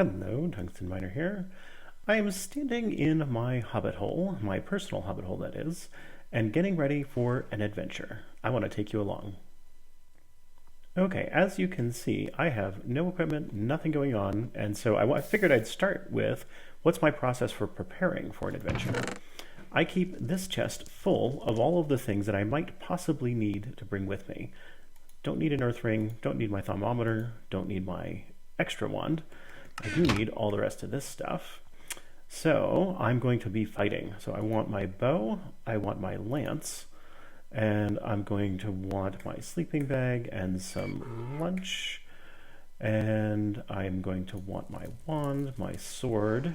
Hello, Tungsten Miner here. I am standing in my hobbit hole, my personal hobbit hole that is, and getting ready for an adventure. I want to take you along. Okay, as you can see, I have no equipment, nothing going on, and so I figured I'd start with what's my process for preparing for an adventure. I keep this chest full of all of the things that I might possibly need to bring with me. Don't need an earth ring, don't need my thermometer, don't need my extra wand. I do need all the rest of this stuff. So I'm going to be fighting. So I want my bow, I want my lance, and I'm going to want my sleeping bag and some lunch. And I'm going to want my wand, my sword.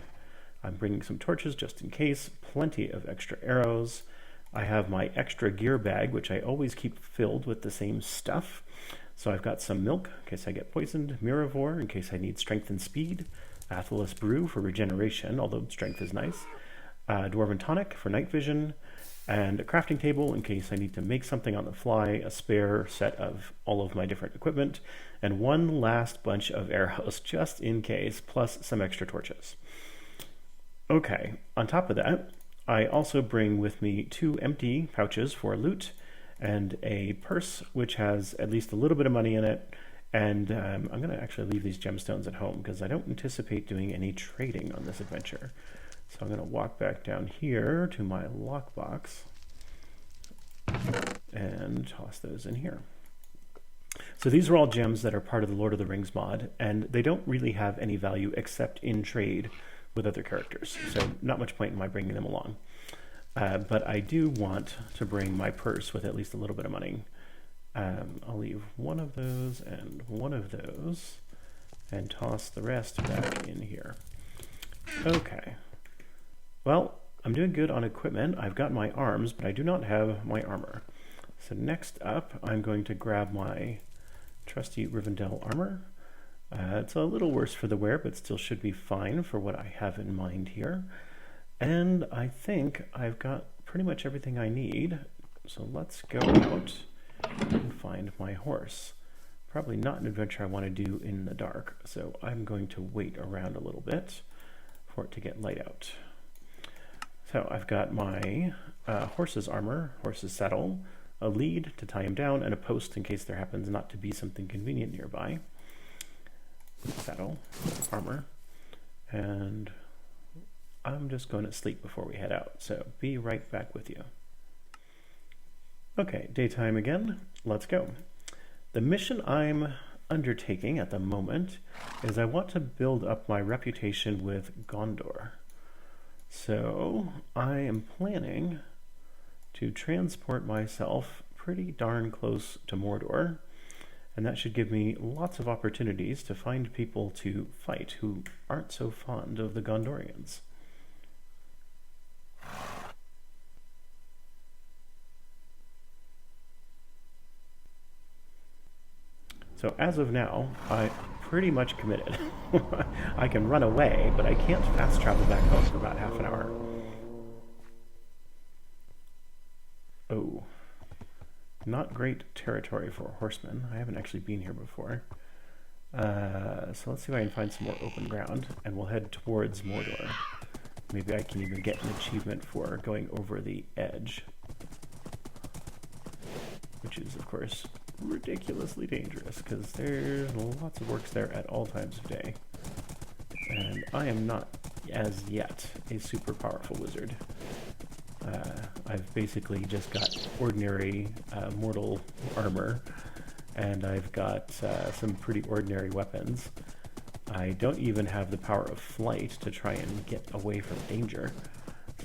I'm bringing some torches just in case, plenty of extra arrows. I have my extra gear bag, which I always keep filled with the same stuff. So I've got some milk in case I get poisoned, Miravor in case I need strength and speed, Aethelus brew for regeneration, although strength is nice, Dwarven tonic for night vision, and a crafting table in case I need to make something on the fly, a spare set of all of my different equipment, and one last bunch of arrows just in case, plus some extra torches. Okay, on top of that, I also bring with me 2 empty pouches for loot, and a purse which has at least a little bit of money in it, and I'm going to actually leave these gemstones at home because I don't anticipate doing any trading on this adventure. So I'm going to walk back down here to my lockbox and toss those in here. So these are all gems that are part of the Lord of the Rings mod, and they don't really have any value except in trade with other characters, so not much point in my bringing them along. But I do want to bring my purse with at least a little bit of money. I'll leave one of those and one of those and toss the rest back in here. Okay. Well, I'm doing good on equipment. I've got my arms, but I do not have my armor. So next up, I'm going to grab my trusty Rivendell armor. It's a little worse for the wear, but still should be fine for what I have in mind here. And I think I've got pretty much everything I need. So let's go out and find my horse. Probably not an adventure I want to do in the dark, so I'm going to wait around a little bit for it to get light out. So I've got my horse's armor, horse's saddle, a lead to tie him down, and a post in case there happens not to be something convenient nearby. Saddle, armor, and I'm just going to sleep before we head out, so be right back with you. Okay, daytime again. Let's go. The mission I'm undertaking at the moment is I want to build up my reputation with Gondor. So I am planning to transport myself pretty darn close to Mordor, and that should give me lots of opportunities to find people to fight who aren't so fond of the Gondorians. So as of now, I'm pretty much committed. I can run away, but I can't fast travel back home for about half an hour. Oh, not great territory for a horseman. I haven't actually been here before. So let's see if I can find some more open ground, and we'll head towards Mordor. Maybe I can even get an achievement for going over the edge, which is, of course, ridiculously dangerous because there's lots of orcs there at all times of day. And I am not, as yet, a super powerful wizard. I've basically just got ordinary mortal armor, and I've got some pretty ordinary weapons. I don't even have the power of flight to try and get away from danger.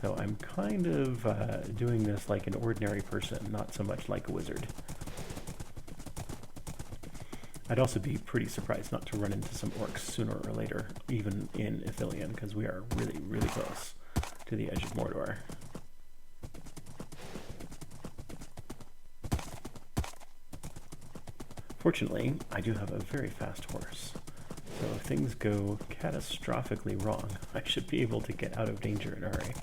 So I'm kind of doing this like an ordinary person, not so much like a wizard. I'd also be pretty surprised not to run into some orcs sooner or later, even in Ithilien, because we are really, really close to the edge of Mordor. Fortunately, I do have a very fast horse, so if things go catastrophically wrong, I should be able to get out of danger in a hurry.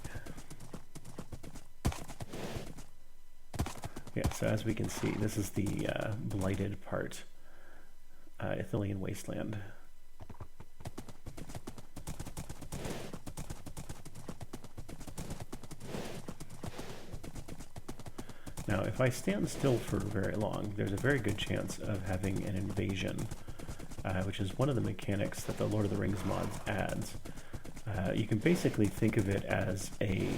Yeah, so as we can see, this is the blighted part, Ithilien Wasteland. Now, if I stand still for very long, there's a very good chance of having an invasion, which is one of the mechanics that the Lord of the Rings mod adds. You can basically think of it as a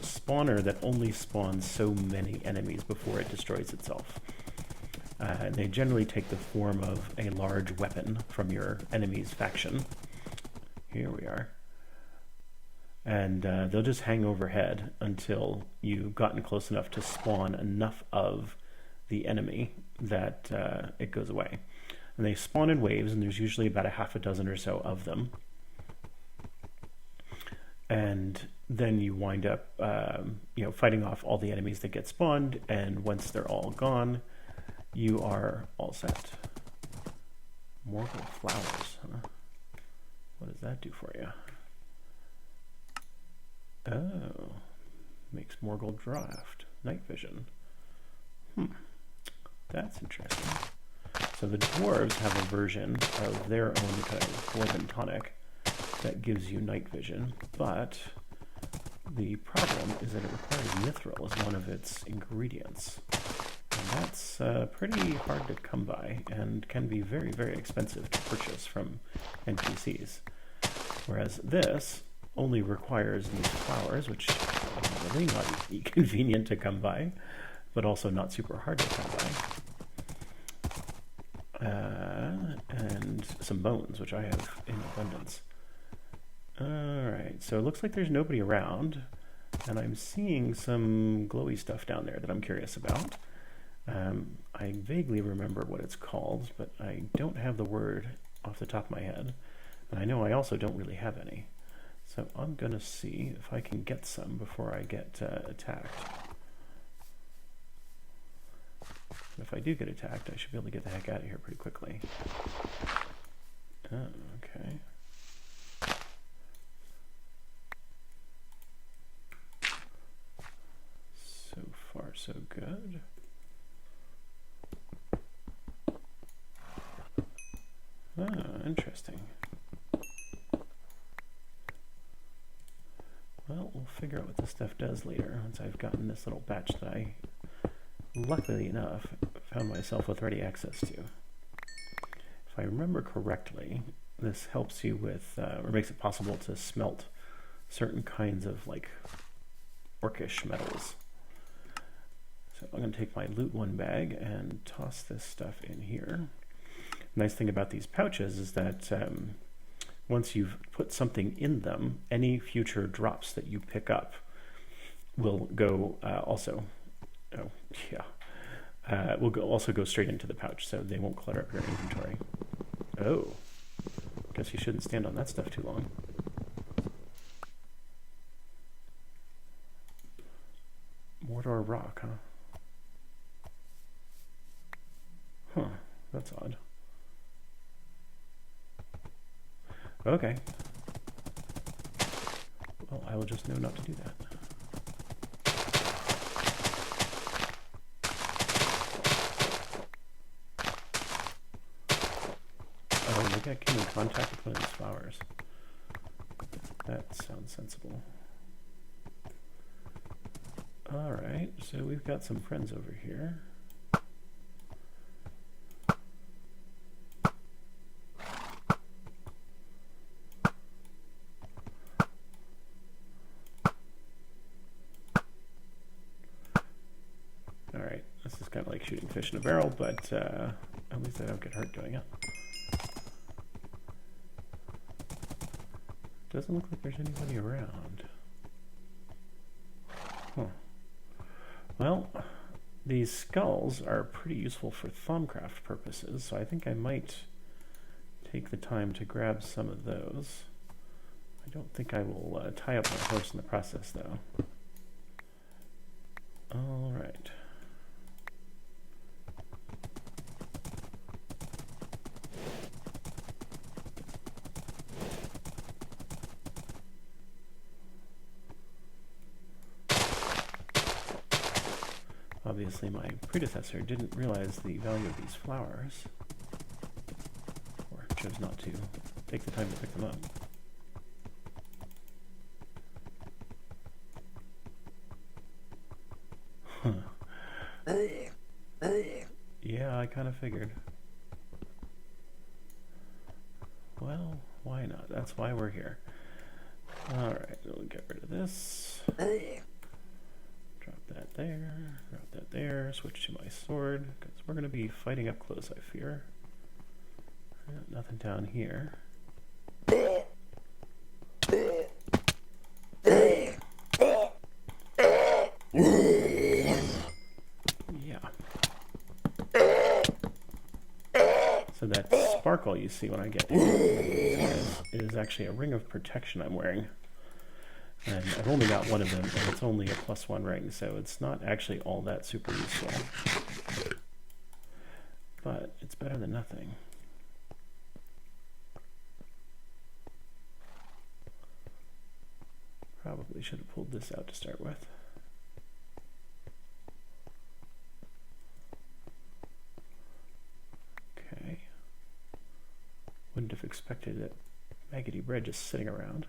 spawner that only spawns so many enemies before it destroys itself. And they generally take the form of a large weapon from your enemy's faction. Here we are. And they'll just hang overhead until you've gotten close enough to spawn enough of the enemy that it goes away. And they spawn in waves, and there's usually about a half a dozen or so of them. And then you wind up fighting off all the enemies that get spawned, and once they're all gone, you are all set. Morgul flowers, huh? What does that do for you? Oh, makes Morgul draft. Night vision. That's interesting. So the dwarves have a version of their own kind of dwarven tonic that gives you night vision, but the problem is that it requires mithril as one of its ingredients. And that's pretty hard to come by and can be very, very expensive to purchase from NPCs. Whereas this only requires these flowers, which are really not convenient to come by, but also not super hard to come by. And some bones, which I have in abundance. Alright, so it looks like there's nobody around, and I'm seeing some glowy stuff down there that I'm curious about. I vaguely remember what it's called, but I don't have the word off the top of my head. And I know I also don't really have any. So I'm going to see if I can get some before I get attacked. If I do get attacked, I should be able to get the heck out of here pretty quickly. Oh, okay. So far, so good. Ah, interesting. Well, we'll figure out what this stuff does later once I've gotten this little batch that I, luckily enough, found myself with ready access to. If I remember correctly, this helps you with, or makes it possible to smelt certain kinds of, like, orcish metals. So I'm going to take my loot one bag and toss this stuff in here. The nice thing about these pouches is that once you've put something in them, any future drops that you pick up will go also. Oh, yeah. Will also go straight into the pouch, so they won't clutter up your inventory. Oh, guess you shouldn't stand on that stuff too long. Mordor rock, huh? Huh, that's odd. Okay. Well, I will just know not to do that. Oh, maybe I came in contact with one of these flowers. That sounds sensible. Alright, so we've got some friends over here. Alright, this is kind of like shooting fish in a barrel, but at least I don't get hurt doing it. Doesn't look like there's anybody around. Huh. Well, these skulls are pretty useful for Thaumcraft purposes, so I think I might take the time to grab some of those. I don't think I will tie up my horse in the process, though. All right. Obviously, my predecessor didn't realize the value of these flowers, or chose not to take the time to pick them up. Huh. Yeah, I kind of figured. Well, why not? That's why we're here. Alright, we'll get rid of this. Drop that there. Drop that there. Switch to my sword, because we're going to be fighting up close, I fear. Nothing down here. Yeah. So that sparkle you see when I get here is actually a ring of protection I'm wearing. And I've only got one of them, and it's only a +1 ring, so it's not actually all that super useful. But it's better than nothing. Probably should have pulled this out to start with. Okay. Wouldn't have expected that maggoty bread just sitting around.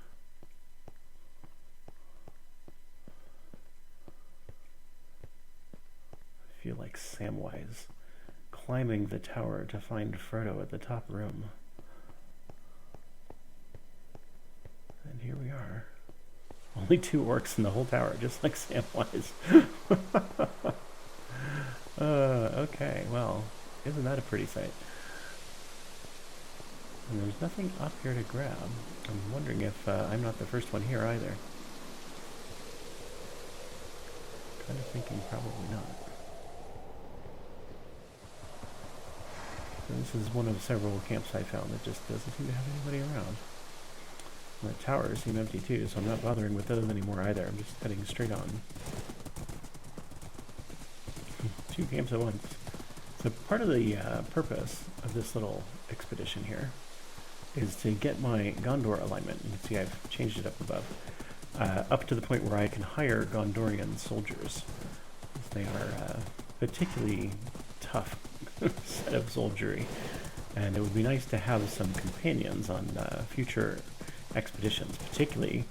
I feel like Samwise climbing the tower to find Frodo at the top room. And here we are. Only 2 orcs in the whole tower, just like Samwise. Okay, well, isn't that a pretty sight? And there's nothing up here to grab. I'm wondering if I'm not the first one here either. Kind of thinking probably not. So this is one of several camps I found that just doesn't seem to have anybody around. The towers seem empty too, so I'm not bothering with those anymore either. I'm just heading straight on. 2 camps at once. So part of the purpose of this little expedition here is to get my Gondor alignment. You can see I've changed it up above. Up to the point where I can hire Gondorian soldiers. They are particularly tough set of soldiery. And it would be nice to have some companions on future expeditions, particularly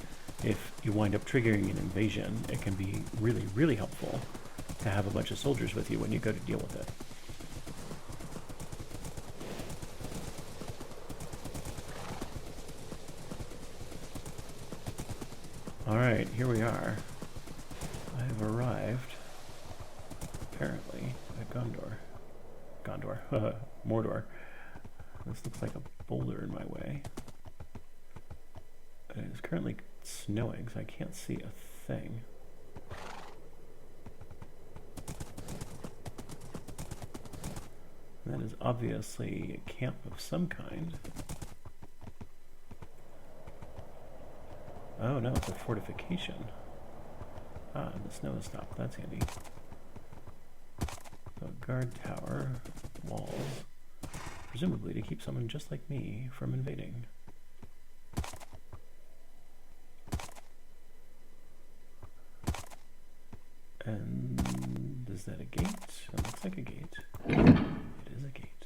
if you wind up triggering an invasion. It can be really, really helpful to have a bunch of soldiers with you when you go to deal with it. Alright, here we are. I have arrived, apparently, at Mordor. This looks like a boulder in my way. It is currently snowing, so I can't see a thing. That is obviously a camp of some kind. Oh no, it's a fortification. Ah, the snow has stopped. That's handy. So a guard tower, walls, presumably to keep someone just like me from invading. And is that a gate? It looks like a gate. It is a gate.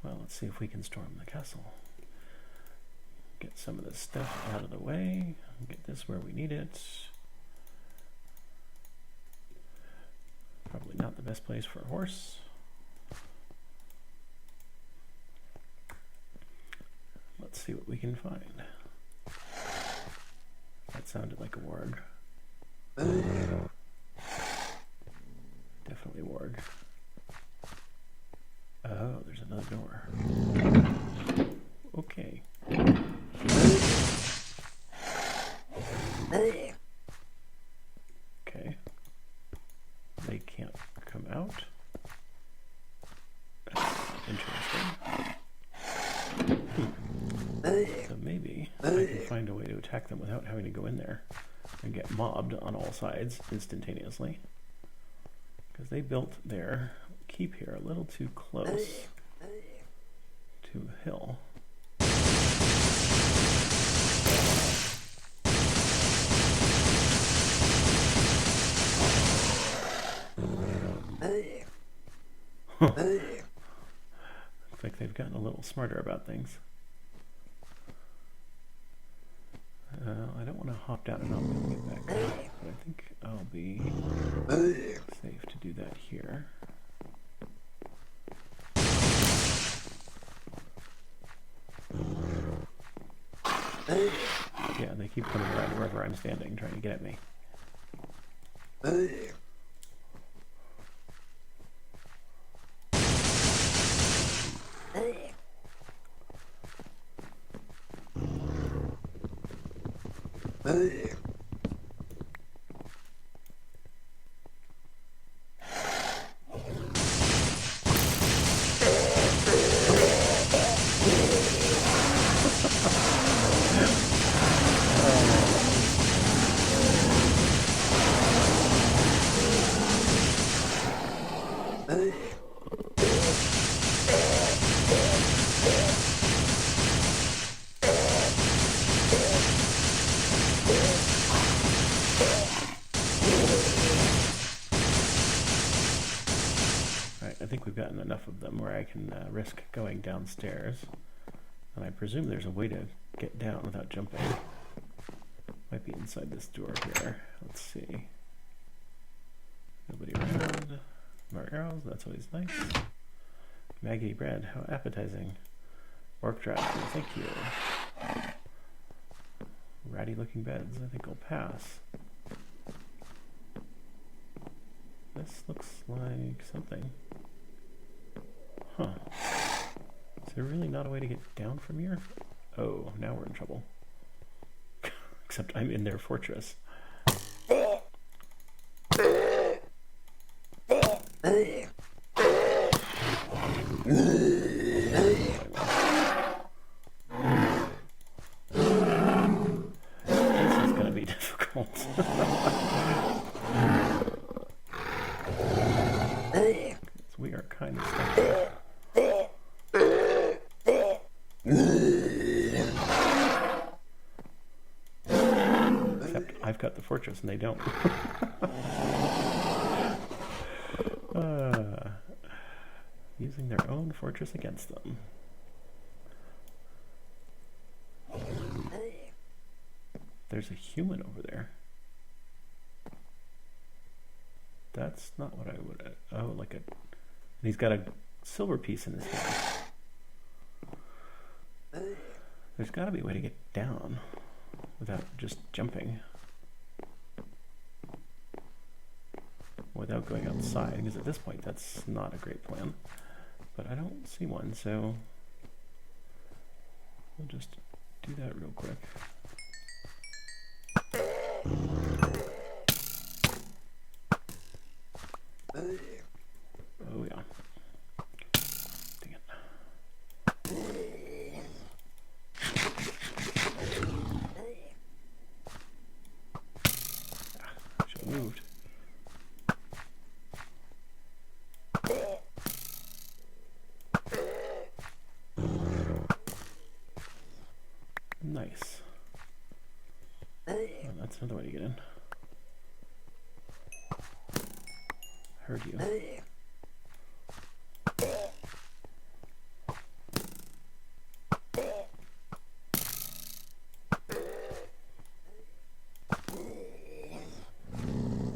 Well, let's see if we can storm the castle. Get some of this stuff out of the way. Get this where we need it. Probably not the best place for a horse. Let's see what we can find. That sounded like a warg. Definitely warg. Oh, there's another door. Okay. Okay. They can't come out. That's interesting. So maybe I can find a way to attack them without having to go in there and get mobbed on all sides instantaneously. Because they built their keep here a little too close to a hill. Looks like they've gotten a little smarter about things. I don't want to hop down and not be able to get back there, but I think I'll be where I'm standing, trying to get at me. I think we've gotten enough of them where I can risk going downstairs. And I presume there's a way to get down without jumping. Might be inside this door here. Let's see. Nobody around. More arrows, that's always nice. Maggie bread, how appetizing. Orc draft, thank you. Ratty looking beds, I think I'll pass. This looks like something. Huh. Is there really not a way to get down from here? Oh, now we're in trouble. Except I'm in their fortress. This is going to be difficult. We are kind of stuck there. Except I've got the fortress and they don't. Using their own fortress against them. There's a human over there. That's not what I would... Oh, like a... And he's got a silver piece in his hand. There's got to be a way to get down without just jumping. Without going outside, because at this point that's not a great plan. But I don't see one, so we'll just do that real quick. Oh yeah. Dang it. Should have moved. Nice. Oh, that's another way to get in. Heard you.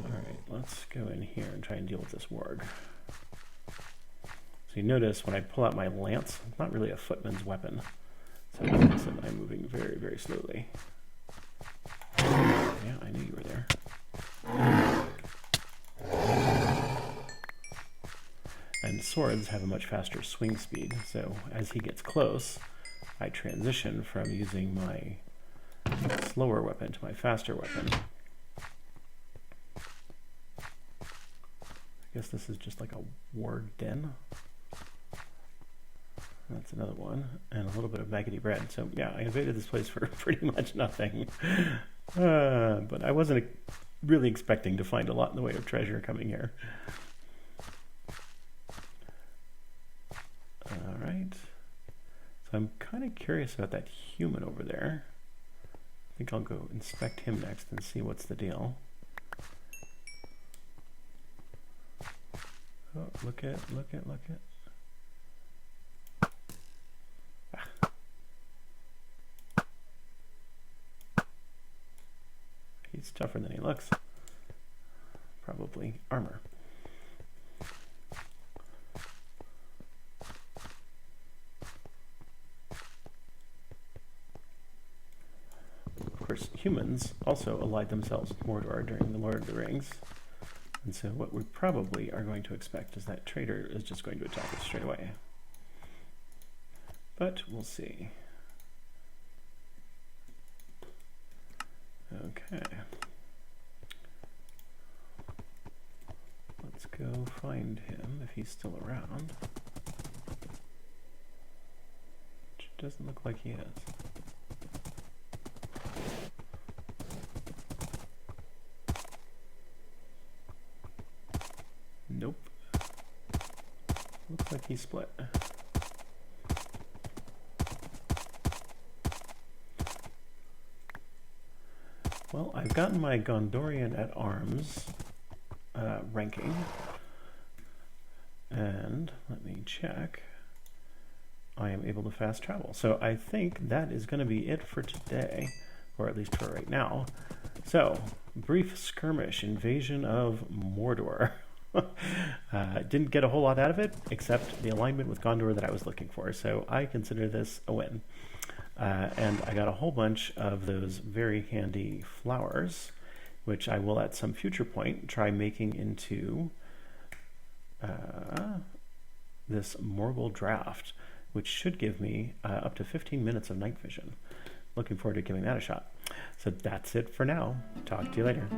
Alright, let's go in here and try and deal with this warg. So you notice when I pull out my lance, it's not really a footman's weapon. So notice that I'm moving very, very slowly. Yeah, I knew you were there. And swords have a much faster swing speed, so as he gets close, I transition from using my slower weapon to my faster weapon. I guess this is just like a warg den. That's another one, and a little bit of maggoty bread. So yeah, I invaded this place for pretty much nothing. But I wasn't really expecting to find a lot in the way of treasure coming here. Alright. So I'm kind of curious about that human over there. I think I'll go inspect him next and see what's the deal. Oh, look at. He's tougher than he looks. Probably armor. Of course, humans also allied themselves with Mordor during the Lord of the Rings. And so what we probably are going to expect is that trader is just going to attack us straight away. But we'll see. Okay. Let's go find him if he's still around. Which doesn't look like he is. Nope. Looks like he split. Well, I've gotten my Gondorian at arms ranking. And let me check. I am able to fast travel. So I think that is going to be it for today, or at least for right now. So, brief skirmish, invasion of Mordor. Didn't get a whole lot out of it, except the alignment with Gondor that I was looking for. So I consider this a win. And I got a whole bunch of those very handy flowers, which I will at some future point try making into this morgul draft, which should give me up to 15 minutes of night vision. Looking forward to giving that a shot. So that's it for now. Talk to you later.